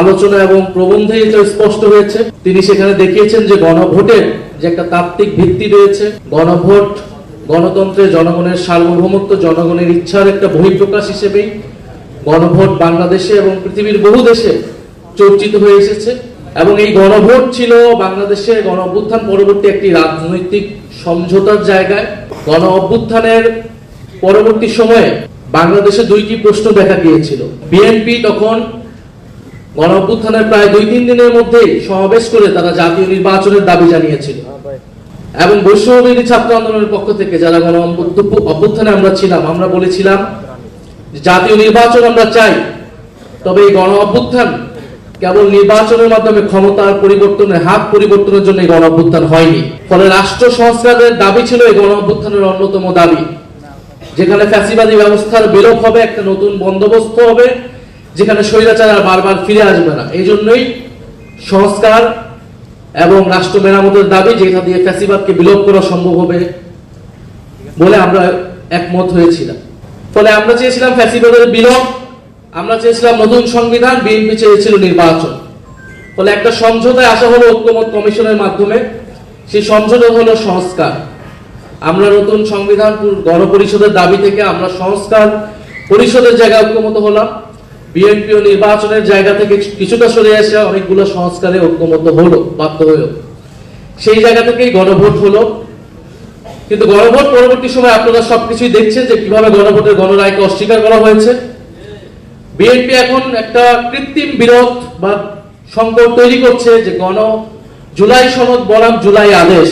আলোচনা এবং প্রবন্ধে এটা স্পষ্ট হয়েছে। তিনি সেখানে দেখিয়েছেন যে গণভোটের যে একটা তাত্ত্বিক ভিত্তি রয়েছে, গণভোট গণতন্ত্রে জনগণের সার্বভৌমত্ব, জনগণের ইচ্ছার একটা বহিঃপ্রকাশ হিসেবেই গণভোট বাংলাদেশে এবং পৃথিবীর বহু দেশে চর্চিত হয়ে এসেছে। এবং এই গণভোট ছিল বাংলাদেশে গণ অভ্যুত্থান পরবর্তী একটি রাজনৈতিক সমঝোতার জায়গায়। গণ অভ্যুত্থানের পরবর্তী সময়ে বাংলাদেশে দুইটি প্রশ্ন দেখা গিয়েছিল। বিএনপি তখন গণ অভ্যুত্থানের প্রায় 2-3 দিনের মধ্যেই সমাবেশ করে তারা জাতীয় নির্বাচনের দাবি জানিয়েছিল এবং বৈষম্যবিরোধী ছাত্র আন্দোলনের পক্ষ থেকে যারা গণ অভ্যুত্থানে আমরা ছিলাম, আমরা বলেছিলাম জাতীয় নির্বাচন আমরা চাই, তবে এই গণ অভ্যুত্থান কেবল নির্বাচনের মাধ্যমে ক্ষমতার পরিবর্তনের হাত পরিবর্তনের জন্য গণ অভ্যুত্থান হয়নি। ফলে রাষ্ট্র সংস্কারের দাবি ছিল এই গণ অভ্যুত্থানের অন্যতম দাবি, যেখানে ফ্যাসিবাদী ব্যবস্থার বিলোপ হবে, একটা নতুন বন্দোবস্ত হবে, যেখানে স্বৈরাচার আর বারবার ফিরে আসবে না। এই জন্যই সংস্কার এবং রাষ্ট্র মেরামতের দাবি, যেটা দিয়ে ফ্যাসিবাদকে বিলোপ করা সম্ভব হবে বলে আমরা একমত হয়েছিলাম। ফলে আমরা চেয়েছিলাম ফ্যাসিবাদের বিলোপ, আমরা চেয়েছিলাম নতুন সংবিধান, বিএনপি চেয়েছিল নির্বাচন। ফলে একটা সমঝোতায় আসা হলো ঐক্যমত কমিশনের মাধ্যমে। সেই সমঝোতা হলো সংস্কার। আমরা নতুন সংবিধান গণপরিষদের দাবি থেকে আমরা সংস্কার পরিষদের জায়গায় ঐক্যমত হলাম। বিএনপি ও নির্বাচনের জায়গা থেকে কিছুটা সরে এসে অনেকগুলো সংস্কারে ঐক্যমত হলো, বাধ্য হলো। সেই জায়গা থেকেই গণভোট হলো। কিন্তু গণভোট পরবর্তী সময় আপনারা সবকিছুই দেখছেন যে কিভাবে গণভোটের গণরায়কে অস্বীকার করা হয়েছে। বিএনপি এখন একটা কৃত্রিম বিরোধ বা সংকট তৈরি করছে যে জুলাই সনদ বনাম জুলাই আদেশ।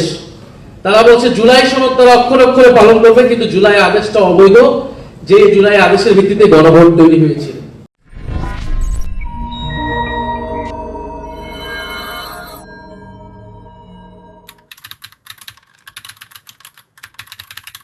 তারা বলছে জুলাই সনদ তারা অক্ষরে অক্ষরে পালন করবে, কিন্তু জুলাই আদেশটা অবৈধ, যে জুলাই আদেশের ভিত্তিতে গণভোট তৈরি হয়েছিল।